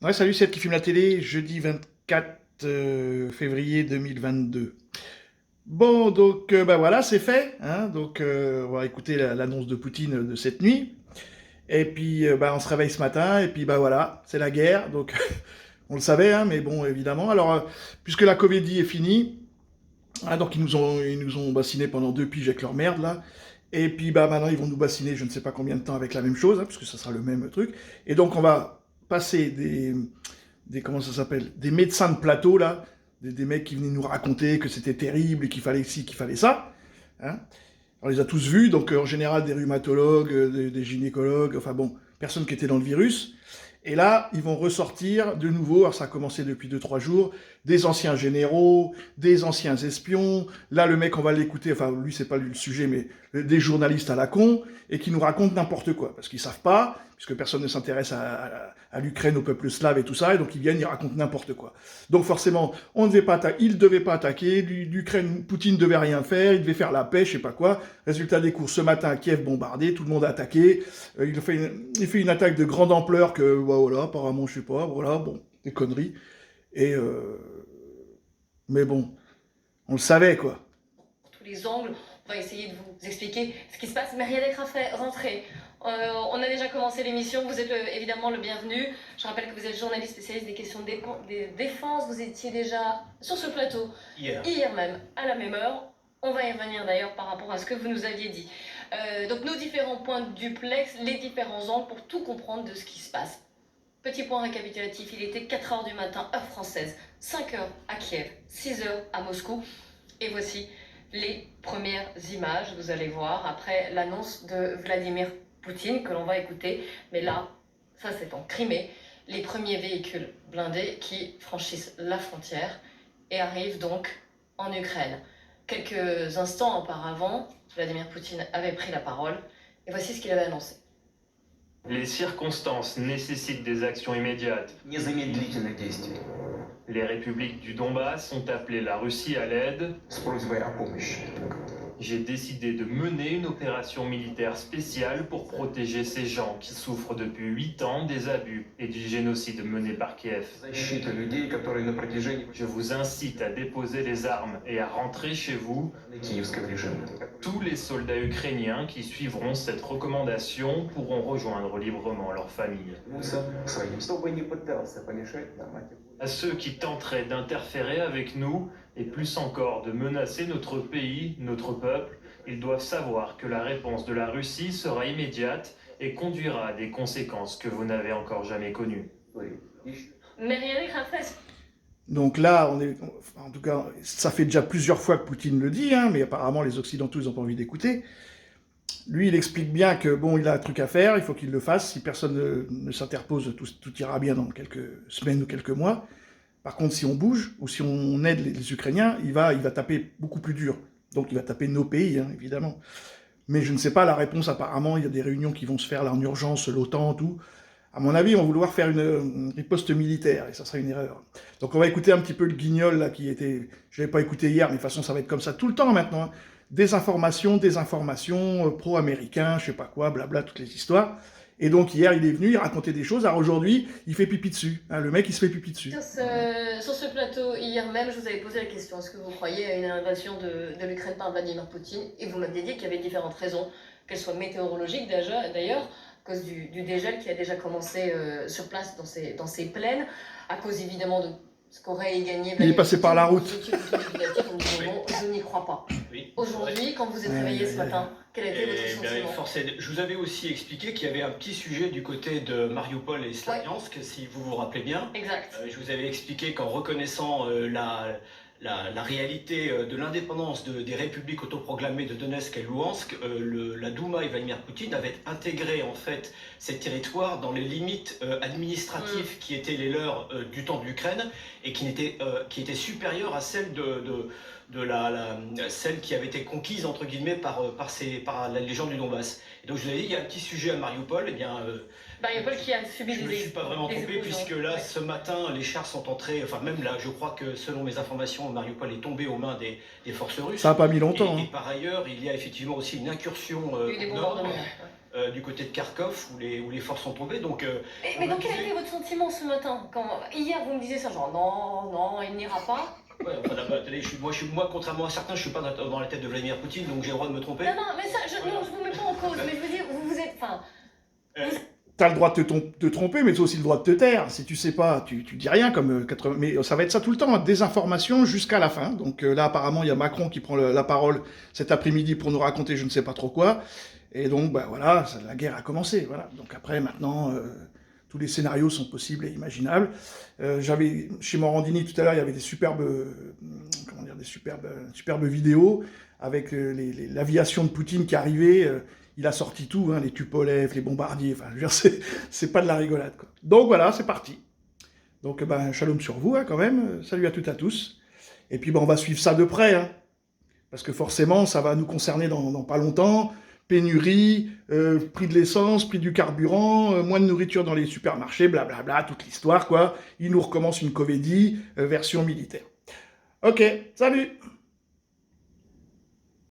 Ouais, salut, c'est Ed qui filme la télé, jeudi 24 février 2022. Bon, donc, bah voilà, c'est fait, hein, donc, on va écouter l'annonce de Poutine de cette nuit. Et puis, bah, on se réveille ce matin, et puis, bah voilà, c'est la guerre, donc, on le savait, hein, mais bon, évidemment. Alors, puisque la comédie est finie, hein, donc ils nous ont bassiné pendant 2 piges avec leur merde, là. Et puis, bah, maintenant, ils vont nous bassiner je ne sais pas combien de temps avec la même chose, hein, puisque ça sera le même truc. Et donc, on va passer comment ça s'appelle, des médecins de plateau, là, des mecs qui venaient nous raconter que c'était terrible et qu'il fallait ci, qu'il fallait ça. Hein. On les a tous vus, donc en général des rhumatologues, des gynécologues, enfin bon, personne qui était dans le virus. Et là, ils vont ressortir de nouveau, alors ça a commencé depuis 2 3 jours, des anciens généraux, des anciens espions. Là, le mec, on va l'écouter, enfin lui, c'est pas lui le sujet, mais des journalistes à la con, et qui nous racontent n'importe quoi, parce qu'ils savent pas, puisque personne ne s'intéresse à l'Ukraine, au peuple slave et tout ça, et donc ils viennent, ils racontent n'importe quoi. Donc forcément, ils ne devaient pas attaquer, l'Ukraine, Poutine devait rien faire, il devait faire la paix, je sais pas quoi. Résultat des courses, ce matin, Kiev bombardé, tout le monde a attaqué, il fait une attaque de grande ampleur que, bah, voilà, apparemment, je sais pas, voilà, bon, des conneries. Et mais bon, on le savait, quoi. Tous les angles. On va essayer de vous expliquer ce qui se passe. Mais rien d'être rentré. On a déjà commencé l'émission. Vous êtes évidemment le bienvenu. Je rappelle que vous êtes journaliste spécialiste des questions de défense. Vous étiez déjà sur ce plateau hier même, à la même heure. On va y revenir d'ailleurs par rapport à ce que vous nous aviez dit. Donc nos différents points de duplex, les différents angles pour tout comprendre de ce qui se passe. Petit point récapitulatif, il était 4 h du matin, heure française, 5 h à Kiev, 6 h à Moscou. Et voici les premières images, vous allez voir, après l'annonce de Vladimir Poutine que l'on va écouter. Mais là, ça c'est en Crimée, les premiers véhicules blindés qui franchissent la frontière et arrivent donc en Ukraine. Quelques instants auparavant, Vladimir Poutine avait pris la parole et voici ce qu'il avait annoncé. Les circonstances nécessitent des actions immédiates. Незамедлительных действий Les républiques du Donbass ont appelé la Russie à l'aide. с просьбой о помощи. J'ai décidé de mener une opération militaire spéciale pour protéger ces gens qui souffrent depuis 8 ans des abus et du génocide mené par Kiev. Защита людей, которые на протяжении Je vous incite à déposer les armes et à rentrer chez vous. киевского режима. Tous les soldats ukrainiens qui suivront cette recommandation pourront rejoindre librement leur famille. Чтобы не пытался помешать нам этим. À ceux qui tenteraient d'interférer avec nous, et plus encore de menacer notre pays, notre peuple, ils doivent savoir que la réponse de la Russie sera immédiate et conduira à des conséquences que vous n'avez encore jamais connues. Mais rien n'est fait. Donc là, en tout cas, ça fait déjà plusieurs fois que Poutine le dit, hein, mais apparemment les Occidentaux, ils n'ont pas envie d'écouter. Lui, il explique bien que, bon, il a un truc à faire, il faut qu'il le fasse. Si personne ne s'interpose, tout ira bien dans quelques semaines ou quelques mois. Par contre, si on bouge, ou si on aide les Ukrainiens, il va taper beaucoup plus dur. Donc il va taper nos pays, hein, évidemment. Mais je ne sais pas la réponse, apparemment, il y a des réunions qui vont se faire là en urgence, l'OTAN, tout. À mon avis, on va vouloir faire une riposte militaire, et ça sera une erreur. Donc on va écouter un petit peu le guignol, là, qui était... Je ne l'avais pas écouté hier, mais de toute façon, ça va être comme ça tout le temps, maintenant. Hein. Des informations, pro-américains, je sais pas quoi, blabla, toutes les histoires. Et donc hier, il est venu, il racontait des choses. Alors aujourd'hui, il fait pipi dessus. Hein, le mec, il se fait pipi dessus. Sur ce plateau, hier même, je vous avais posé la question, est-ce que vous croyez à une invasion de l'Ukraine par Vladimir Poutine? Et vous m'aviez dit qu'il y avait différentes raisons, qu'elles soient météorologiques d'ailleurs, à cause du dégel qui a déjà commencé sur place dans ces plaines, à cause évidemment de ce qu'aurait gagné... Il est passé par la route. Je n'y crois pas. Oui. Aujourd'hui, quand vous êtes réveillé ce matin, quel a été votre sentiment? Je vous avais aussi expliqué qu'il y avait un petit sujet du côté de Mariupol et Slaviansk, si vous vous rappelez bien. Exact. Je vous avais expliqué qu'en reconnaissant la réalité de l'indépendance des républiques autoproclamées de Donetsk et Louhansk, la Douma et Vladimir Poutine avaient intégré en fait ces territoires dans les limites administratives qui étaient les leurs du temps de l'Ukraine et qui étaient supérieures à celles celle qui avait été conquise entre guillemets par les gens du Donbass. Et donc je vous ai dit, il y a un petit sujet à Mariupol, et bien Mariupol qui a subi je ne me suis pas vraiment trompé puisque là ce matin les chars sont entrés, enfin même là je crois que selon mes informations Mariupol est tombé aux mains des forces russes. Ça n'a pas mis longtemps. Et par ailleurs il y a effectivement aussi une incursion nord. du côté de Kharkov où les forces sont tombées. Donc, Mais donc, quel a été votre sentiment ce matin hier, vous me disiez ça, genre non, il n'ira pas. ouais, enfin, attendez, moi, contrairement à certains, je suis pas dans la tête de Vladimir Poutine, donc j'ai le droit de me tromper. Non, mais ça, je vous mets pas en cause, mais je veux dire, vous êtes. Enfin, T'as le droit de te tromper, mais t'as aussi le droit de te taire. Si tu sais pas, tu dis rien comme 80... Mais ça va être ça tout le temps, hein, désinformation jusqu'à la fin. Donc là, apparemment, il y a Macron qui prend la parole cet après-midi pour nous raconter je ne sais pas trop quoi. Et donc, bah voilà, la guerre a commencé. Voilà. Donc après, maintenant, tous les scénarios sont possibles et imaginables. J'avais chez Morandini tout à l'heure, il y avait des superbes vidéos avec l'aviation de Poutine qui arrivait. Il a sorti tout, hein, les Tupolev, les bombardiers, enfin, je veux dire, c'est pas de la rigolade, quoi. Donc voilà, c'est parti. Donc, ben, shalom sur vous, hein, quand même. Salut à toutes et à tous. Et puis, ben, on va suivre ça de près, hein, parce que forcément, ça va nous concerner dans pas longtemps. Pénurie, prix de l'essence, prix du carburant, moins de nourriture dans les supermarchés, blablabla, toute l'histoire, quoi. Il nous recommence une comédie, version militaire. Ok, salut!